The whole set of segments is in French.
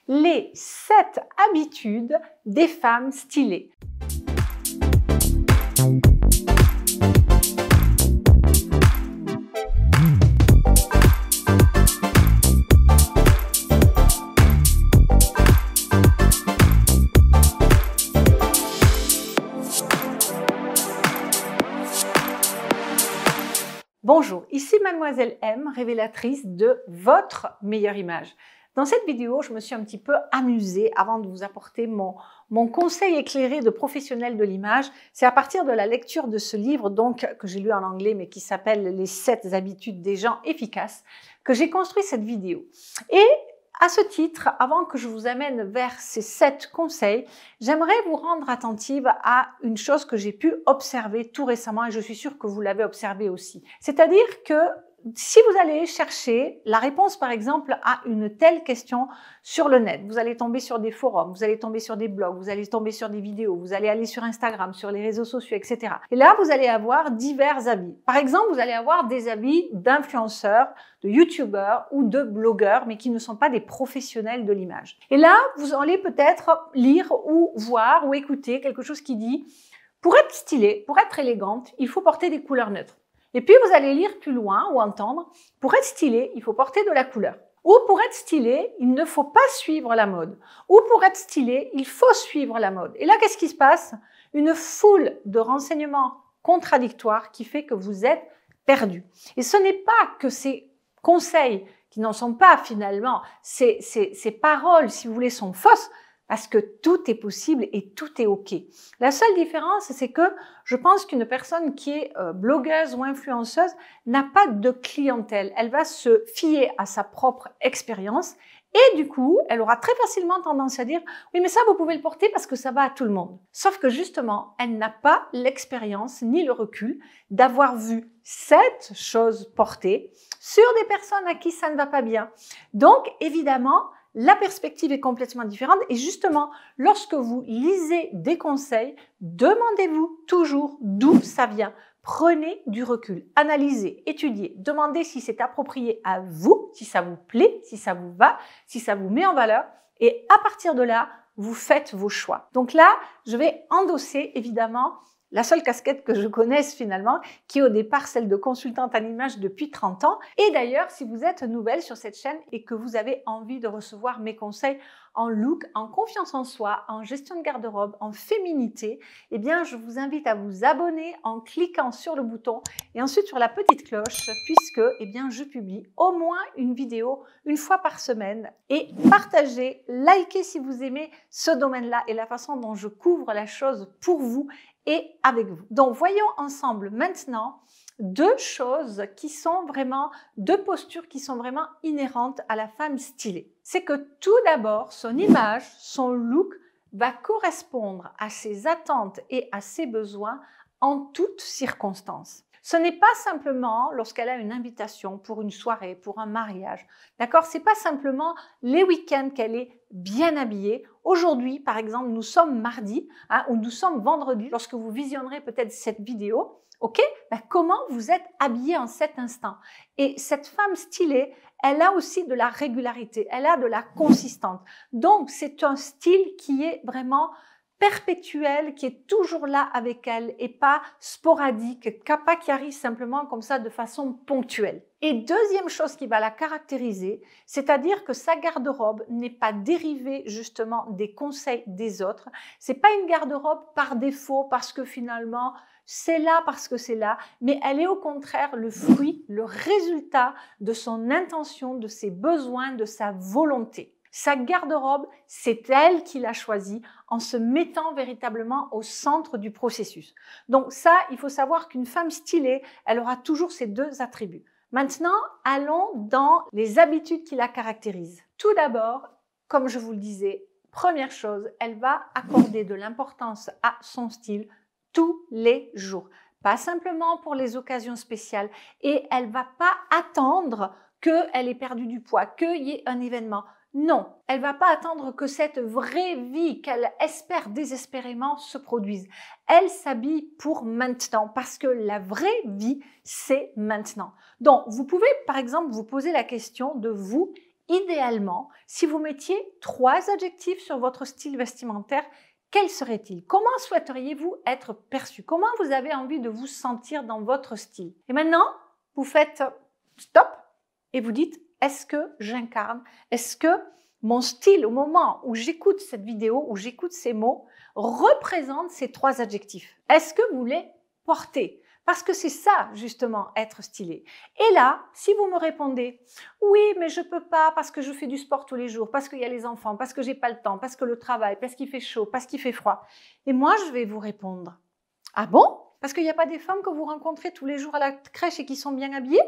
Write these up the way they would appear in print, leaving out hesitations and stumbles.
les 7 habitudes des femmes stylées. Bonjour, ici Mademoiselle M, révélatrice de votre meilleure image. Dans cette vidéo, je me suis un petit peu amusée avant de vous apporter mon conseil éclairé de professionnel de l'image. C'est à partir de la lecture de ce livre donc que j'ai lu en anglais mais qui s'appelle Les 7 habitudes des gens efficaces que j'ai construit cette vidéo. Et à ce titre, avant que je vous amène vers ces 7 conseils, j'aimerais vous rendre attentive à une chose que j'ai pu observer tout récemment et je suis sûre que vous l'avez observé aussi. C'est-à-dire que si vous allez chercher la réponse, par exemple, à une telle question sur le net, vous allez tomber sur des forums, vous allez tomber sur des blogs, vous allez tomber sur des vidéos, vous allez aller sur Instagram, sur les réseaux sociaux, etc. Et là, vous allez avoir divers avis. Par exemple, vous allez avoir des avis d'influenceurs, de youtubeurs ou de blogueurs, mais qui ne sont pas des professionnels de l'image. Et là, vous allez peut-être lire ou voir ou écouter quelque chose qui dit « Pour être stylée, pour être élégante, il faut porter des couleurs neutres. » Et puis, vous allez lire plus loin ou entendre « Pour être stylé, il faut porter de la couleur. » Ou « Pour être stylé, il ne faut pas suivre la mode. » Ou « Pour être stylé, il faut suivre la mode. » Et là, qu'est-ce qui se passe? Une foule de renseignements contradictoires qui fait que vous êtes perdu. Et ce n'est pas que ces conseils qui n'en sont pas finalement, ces paroles, si vous voulez, sont fausses, parce que tout est possible et tout est OK. La seule différence, c'est que je pense qu'une personne qui est blogueuse ou influenceuse n'a pas de clientèle. Elle va se fier à sa propre expérience et du coup, elle aura très facilement tendance à dire « Oui, mais ça, vous pouvez le porter parce que ça va à tout le monde. » Sauf que justement, elle n'a pas l'expérience ni le recul d'avoir vu cette chose portée sur des personnes à qui ça ne va pas bien. Donc, évidemment, la perspective est complètement différente et justement, lorsque vous lisez des conseils, demandez-vous toujours d'où ça vient. Prenez du recul, analysez, étudiez, demandez si c'est approprié à vous, si ça vous plaît, si ça vous va, si ça vous met en valeur et à partir de là, vous faites vos choix. Donc là, je vais endosser évidemment la seule casquette que je connaisse finalement, qui est au départ celle de consultante en image depuis 30 ans. Et d'ailleurs, si vous êtes nouvelle sur cette chaîne et que vous avez envie de recevoir mes conseils en look, en confiance en soi, en gestion de garde-robe, en féminité, eh bien, je vous invite à vous abonner en cliquant sur le bouton et ensuite sur la petite cloche puisque, eh bien, je publie au moins une vidéo une fois par semaine et partagez, likez si vous aimez ce domaine-là et la façon dont je couvre la chose pour vous et avec vous. Donc, voyons ensemble maintenant deux choses qui sont vraiment, deux postures qui sont vraiment inhérentes à la femme stylée. C'est que tout d'abord, son image, son look va correspondre à ses attentes et à ses besoins en toutes circonstances. Ce n'est pas simplement lorsqu'elle a une invitation pour une soirée, pour un mariage. D'accord? C'est pas simplement les week-ends qu'elle est bien habillée. Aujourd'hui, par exemple, nous sommes mardi ou nous sommes vendredi. Lorsque vous visionnerez peut-être cette vidéo, ok? Comment vous êtes habillé en cet instant? Et cette femme stylée, elle a aussi de la régularité, elle a de la consistance. Donc, c'est un style qui est vraiment perpétuel, qui est toujours là avec elle et pas sporadique, pas qui arrive simplement comme ça de façon ponctuelle. Et deuxième chose qui va la caractériser, c'est-à-dire que sa garde-robe n'est pas dérivée justement des conseils des autres. C'est pas une garde-robe par défaut parce que finalement c'est là parce que c'est là, mais elle est au contraire le fruit, le résultat de son intention, de ses besoins, de sa volonté. Sa garde-robe, c'est elle qui l'a choisie en se mettant véritablement au centre du processus. Donc ça, il faut savoir qu'une femme stylée, elle aura toujours ces deux attributs. Maintenant, allons dans les habitudes qui la caractérisent. Tout d'abord, comme je vous le disais, première chose, elle va accorder de l'importance à son style tous les jours. Pas simplement pour les occasions spéciales. Et elle ne va pas attendre qu'elle ait perdu du poids, qu'il y ait un événement. Non, elle va pas attendre que cette vraie vie qu'elle espère désespérément se produise. Elle s'habille pour maintenant parce que la vraie vie, c'est maintenant. Donc, vous pouvez par exemple vous poser la question de vous idéalement, si vous mettiez 3 adjectifs sur votre style vestimentaire, quels seraient-ils? Comment souhaiteriez-vous être perçu? Comment vous avez envie de vous sentir dans votre style? Et maintenant, vous faites stop et vous dites, est-ce que j'incarne? Est-ce que mon style, au moment où j'écoute cette vidéo, où j'écoute ces mots, représente ces 3 adjectifs? Est-ce que vous les portez? Parce que c'est ça, justement, être stylé. Et là, si vous me répondez « Oui, mais je peux pas parce que je fais du sport tous les jours, parce qu'il y a les enfants, parce que j'ai pas le temps, parce que le travail, parce qu'il fait chaud, parce qu'il fait froid. » Et moi, je vais vous répondre « Ah bon? Parce qu'il n'y a pas des femmes que vous rencontrez tous les jours à la crèche et qui sont bien habillées?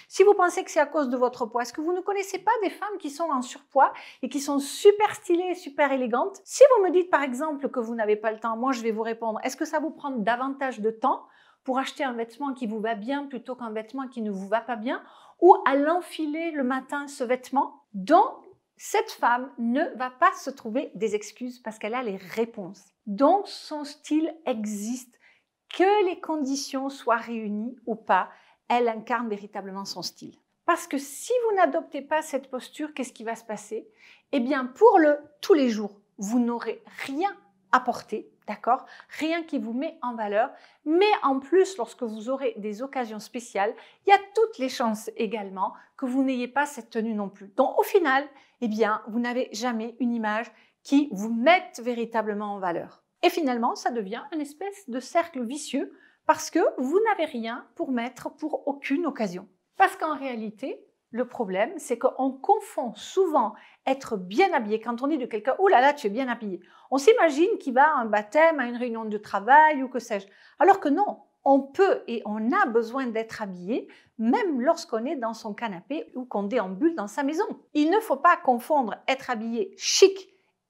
Si vous pensez que c'est à cause de votre poids, est-ce que vous ne connaissez pas des femmes qui sont en surpoids et qui sont super stylées et super élégantes? Si vous me dites par exemple que vous n'avez pas le temps, moi je vais vous répondre « Est-ce que ça vous prend davantage de temps pour acheter un vêtement qui vous va bien plutôt qu'un vêtement qui ne vous va pas bien, ou à l'enfiler le matin ce vêtement? » Donc, cette femme ne va pas se trouver des excuses parce qu'elle a les réponses. Donc, son style existe. Que les conditions soient réunies ou pas, elle incarne véritablement son style. Parce que si vous n'adoptez pas cette posture, qu'est-ce qui va se passer? Eh bien, pour tous les jours, vous n'aurez rien à porter. D'accord? Rien qui vous met en valeur, mais en plus, lorsque vous aurez des occasions spéciales, il y a toutes les chances également que vous n'ayez pas cette tenue non plus. Donc, au final, eh bien, vous n'avez jamais une image qui vous mette véritablement en valeur. Et finalement, ça devient une espèce de cercle vicieux parce que vous n'avez rien pour mettre pour aucune occasion. Parce qu'en réalité, le problème, c'est qu'on confond souvent être bien habillé. Quand on dit de quelqu'un « Oh là là, tu es bien habillé », on s'imagine qu'il va à un baptême, à une réunion de travail ou que sais-je. Alors que non, on peut et on a besoin d'être habillé même lorsqu'on est dans son canapé ou qu'on déambule dans sa maison. Il ne faut pas confondre être habillé chic,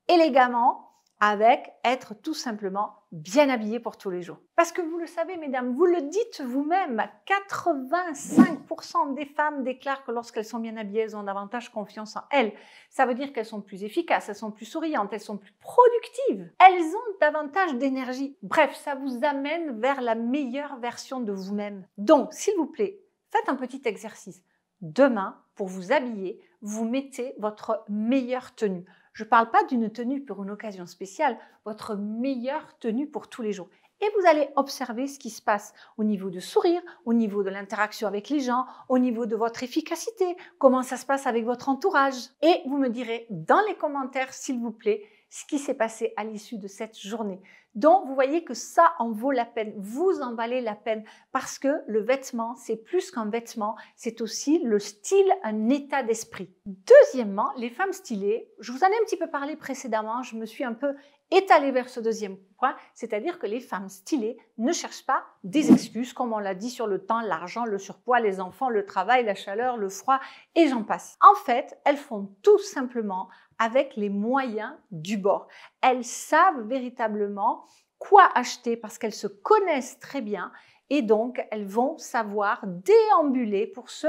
élégamment, avec être tout simplement bien habillé pour tous les jours. Parce que vous le savez, mesdames, vous le dites vous-même, 85% des femmes déclarent que lorsqu'elles sont bien habillées, elles ont davantage confiance en elles. Ça veut dire qu'elles sont plus efficaces, elles sont plus souriantes, elles sont plus productives, elles ont davantage d'énergie. Bref, ça vous amène vers la meilleure version de vous-même. Donc, s'il vous plaît, faites un petit exercice. Demain, pour vous habiller, vous mettez votre meilleure tenue. Je ne parle pas d'une tenue pour une occasion spéciale, votre meilleure tenue pour tous les jours. Et vous allez observer ce qui se passe au niveau du sourire, au niveau de l'interaction avec les gens, au niveau de votre efficacité, comment ça se passe avec votre entourage. Et vous me direz dans les commentaires, s'il vous plaît, ce qui s'est passé à l'issue de cette journée. Donc, vous voyez que ça en vaut la peine, vous en valez la peine parce que le vêtement, c'est plus qu'un vêtement, c'est aussi le style, un état d'esprit. Deuxièmement, les femmes stylées, je vous en ai un petit peu parlé précédemment, je me suis un peu étalée vers ce deuxième point, c'est-à-dire que les femmes stylées ne cherchent pas des excuses, comme on l'a dit sur le temps, l'argent, le surpoids, les enfants, le travail, la chaleur, le froid, et j'en passe. En fait, elles font tout simplement avec les moyens du bord. Elles savent véritablement quoi acheter parce qu'elles se connaissent très bien et donc elles vont savoir déambuler pour se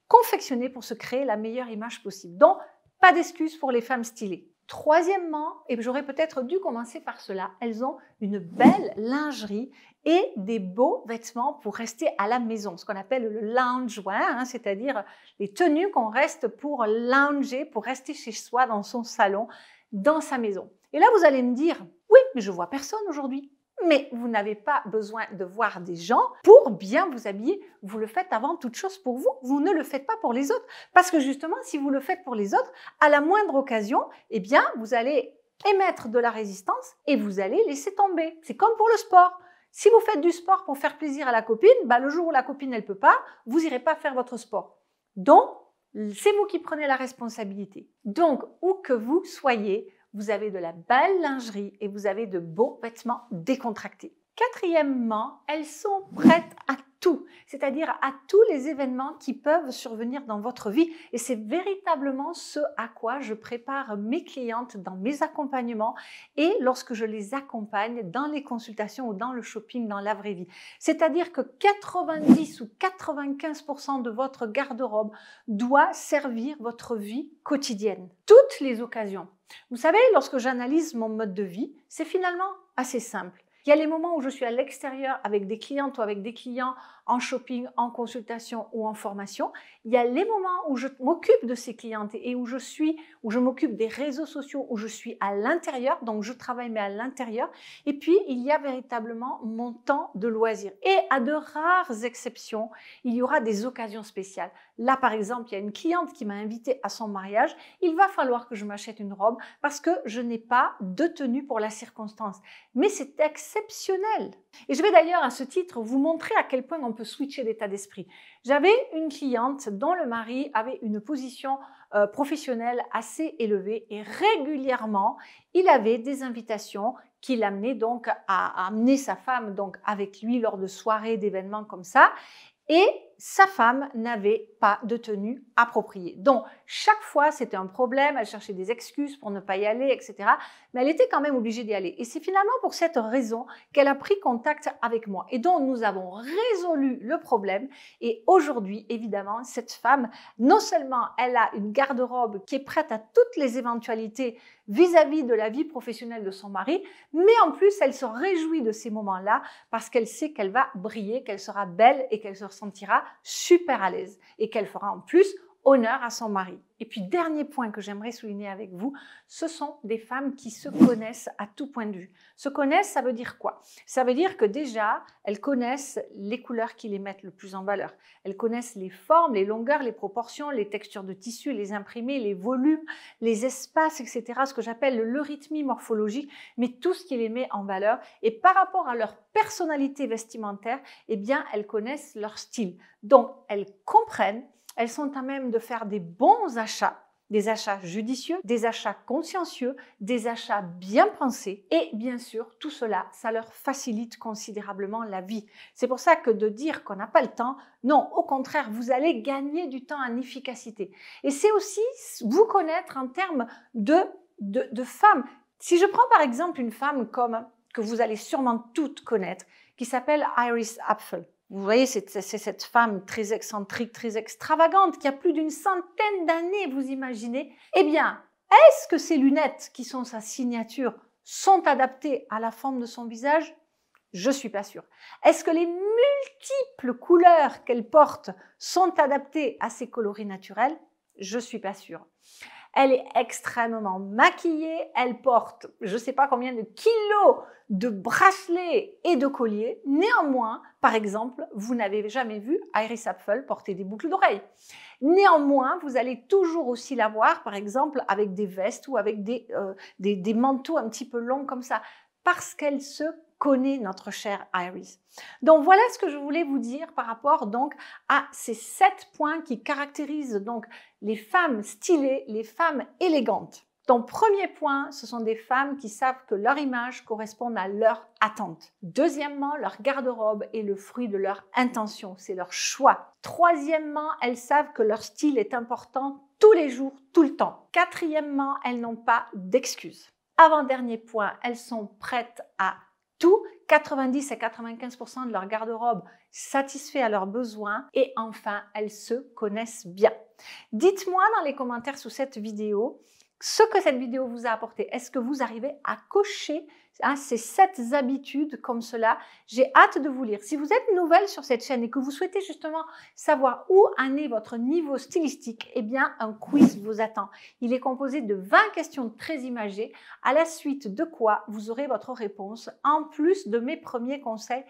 confectionner, pour se créer la meilleure image possible. Donc, pas d'excuses pour les femmes stylées. Troisièmement, et j'aurais peut-être dû commencer par cela, elles ont une belle lingerie et des beaux vêtements pour rester à la maison, ce qu'on appelle le loungewear, c'est-à-dire les tenues qu'on reste pour lounger, pour rester chez soi dans son salon, dans sa maison. Et là, vous allez me dire, oui, mais je vois personne aujourd'hui. Mais vous n'avez pas besoin de voir des gens pour bien vous habiller. Vous le faites avant toute chose pour vous. Vous ne le faites pas pour les autres. Parce que justement, si vous le faites pour les autres, à la moindre occasion, eh bien, vous allez émettre de la résistance et vous allez laisser tomber. C'est comme pour le sport. Si vous faites du sport pour faire plaisir à la copine, le jour où la copine elle peut pas, vous n'irez pas faire votre sport. Donc, c'est vous qui prenez la responsabilité. Donc, où que vous soyez, vous avez de la belle lingerie et vous avez de beaux vêtements décontractés. Quatrièmement, elles sont prêtes à tout, c'est-à-dire à tous les événements qui peuvent survenir dans votre vie. Et c'est véritablement ce à quoi je prépare mes clientes dans mes accompagnements et lorsque je les accompagne dans les consultations ou dans le shopping, dans la vraie vie. C'est-à-dire que 90 ou 95% de votre garde-robe doit servir votre vie quotidienne. Toutes les occasions. Vous savez, lorsque j'analyse mon mode de vie, c'est finalement assez simple. Il y a les moments où je suis à l'extérieur avec des clientes ou avec des clients en shopping, en consultation ou en formation. Il y a les moments où je m'occupe de ces clientes et où je m'occupe des réseaux sociaux, où je suis à l'intérieur, donc je travaille mais à l'intérieur. Et puis, il y a véritablement mon temps de loisir. Et à de rares exceptions, il y aura des occasions spéciales. Là, par exemple, il y a une cliente qui m'a invitée à son mariage. Il va falloir que je m'achète une robe parce que je n'ai pas de tenue pour la circonstance. Mais c'est exceptionnel. Et je vais d'ailleurs à ce titre vous montrer à quel point on peut switcher d'état d'esprit. J'avais une cliente dont le mari avait une position professionnelle assez élevée et régulièrement, il avait des invitations qui l'amenaient donc à amener sa femme donc avec lui lors de soirées, d'événements comme ça. Et sa femme n'avait pas de tenue appropriée. Donc, chaque fois, c'était un problème, elle cherchait des excuses pour ne pas y aller, etc. Mais elle était quand même obligée d'y aller. Et c'est finalement pour cette raison qu'elle a pris contact avec moi et dont nous avons résolu le problème. Et aujourd'hui, évidemment, cette femme, non seulement elle a une garde-robe qui est prête à toutes les éventualités vis-à-vis de la vie professionnelle de son mari, mais en plus, elle se réjouit de ces moments-là parce qu'elle sait qu'elle va briller, qu'elle sera belle et qu'elle se ressentira super à l'aise et qu'elle fera en plus honneur à son mari. Et puis, dernier point que j'aimerais souligner avec vous, ce sont des femmes qui se connaissent à tout point de vue. Se connaissent, ça veut dire quoi? Ça veut dire que déjà, elles connaissent les couleurs qui les mettent le plus en valeur. Elles connaissent les formes, les longueurs, les proportions, les textures de tissu, les imprimés, les volumes, les espaces, etc. Ce que j'appelle l'eurythmie morphologique, mais tout ce qui les met en valeur. Et par rapport à leur personnalité vestimentaire, eh bien, elles connaissent leur style. Donc, elles comprennent. Elles sont à même de faire des bons achats, des achats judicieux, des achats consciencieux, des achats bien pensés. Et bien sûr, tout cela, ça leur facilite considérablement la vie. C'est pour ça que de dire qu'on n'a pas le temps, non, au contraire, vous allez gagner du temps en efficacité. Et c'est aussi vous connaître en termes de femmes. Si je prends par exemple une femme comme, que vous allez sûrement toutes connaître, qui s'appelle Iris Apfel. Vous voyez, c'est cette femme très excentrique, très extravagante, qui a plus d'une centaine d'années, vous imaginez. Eh bien, est-ce que ces lunettes, qui sont sa signature, sont adaptées à la forme de son visage? Je ne suis pas sûre. Est-ce que les multiples couleurs qu'elle porte sont adaptées à ses coloris naturels? Je ne suis pas sûre. Elle est extrêmement maquillée, elle porte je ne sais pas combien de kilos de bracelets et de colliers. Néanmoins, par exemple, vous n'avez jamais vu Iris Apfel porter des boucles d'oreilles. Néanmoins, vous allez toujours aussi la voir, par exemple, avec des vestes ou avec des manteaux un petit peu longs comme ça, parce qu'elle se connaît, notre chère Iris. Donc voilà ce que je voulais vous dire par rapport donc à ces 7 points qui caractérisent donc les femmes stylées, les femmes élégantes. Donc premier point, ce sont des femmes qui savent que leur image correspond à leur attente. Deuxièmement, leur garde-robe est le fruit de leur intention, c'est leur choix. Troisièmement, elles savent que leur style est important tous les jours, tout le temps. Quatrièmement, elles n'ont pas d'excuses. Avant-dernier point, elles sont prêtes à tout, 90 à 95% de leur garde-robe satisfait à leurs besoins et enfin, elles se connaissent bien. Dites-moi dans les commentaires sous cette vidéo ce que cette vidéo vous a apporté. Est-ce que vous arrivez à cocher ces 7 habitudes comme cela? J'ai hâte de vous lire. Si vous êtes nouvelle sur cette chaîne et que vous souhaitez justement savoir où en est votre niveau stylistique, eh bien, un quiz vous attend. Il est composé de 20 questions très imagées, à la suite de quoi vous aurez votre réponse, en plus de mes premiers conseils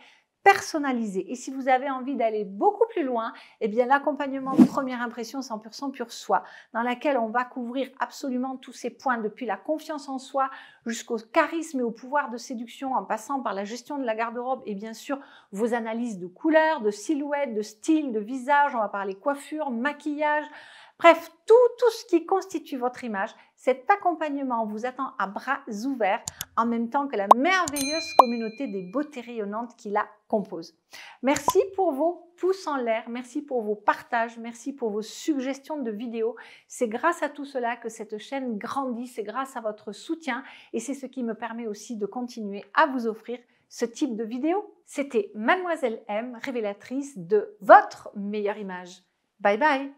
personnalisé. Et si vous avez envie d'aller beaucoup plus loin, eh bien l'accompagnement de première impression 100% pur soi, dans laquelle on va couvrir absolument tous ces points, depuis la confiance en soi jusqu'au charisme et au pouvoir de séduction, en passant par la gestion de la garde-robe et bien sûr vos analyses de couleurs, de silhouettes, de style, de visage. On va parler coiffure, maquillage. Bref, tout ce qui constitue votre image, cet accompagnement vous attend à bras ouverts, en même temps que la merveilleuse communauté des beautés rayonnantes qui la compose. Merci pour vos pouces en l'air, merci pour vos partages, merci pour vos suggestions de vidéos. C'est grâce à tout cela que cette chaîne grandit, c'est grâce à votre soutien et c'est ce qui me permet aussi de continuer à vous offrir ce type de vidéos. C'était Mademoiselle M, révélatrice de votre meilleure image. Bye bye!